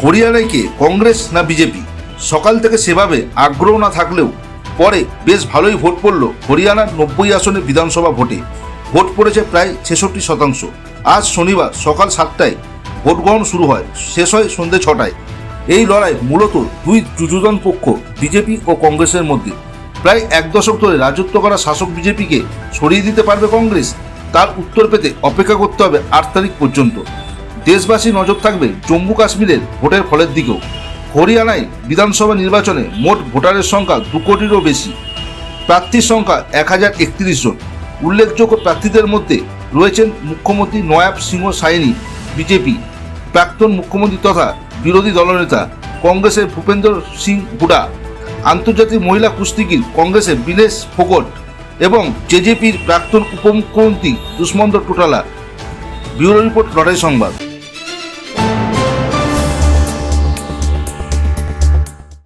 হরিয়ানায় কে কংগ্রেস না বিজেপি? সকাল থেকে সেভাবে আগ্রহ না থাকলেও পরে বেশ ভালোই ভোট পড়ল হরিয়ানার 90 আসনের বিধানসভা ভোটে। ভোট পড়েছে প্রায় 66%। আজ শনিবার সকাল 7টায় ভোট গ্রহণ শুরু হয়, শেষ হয় সন্ধ্যে 6টায়। এই লড়াই মূলত দুই যুযুধান পক্ষ বিজেপি ও কংগ্রেসের মধ্যে। প্রায় এক দশক ধরে রাজত্ব করা শাসক বিজেপিকে সরিয়ে দিতে পারবে কংগ্রেস? তার উত্তর পেতে অপেক্ষা করতে হবে 8 তারিখ পর্যন্ত। দেশবাসী নজর থাকবে জম্মু কাশ্মীরের ভোটের ফলের দিকেও। হরিয়ানায় বিধানসভা নির্বাচনে মোট ভোটারের সংখ্যা 2 কোটিরও বেশি, প্রার্থীর সংখ্যা 1031 জন। উল্লেখযোগ্য প্রার্থীদের মধ্যে রয়েছেন মুখ্যমন্ত্রী নয়াব সিংহ সাইনি বিজেপি, প্রাক্তন মুখ্যমন্ত্রী তথা বিরোধী দলনেতা কংগ্রেসের ভূপেন্দ্র সিং হুডা, আন্তর্জাতিক মহিলা কুস্তিগির কংগ্রেসের বিনেশ ফোগট এবং জেজেপির প্রাক্তন উপমুখ্যমন্ত্রী দুষ্মন্ত টোটালা। ব্যুরো রিপোর্ট, লড়াই সংবাদ।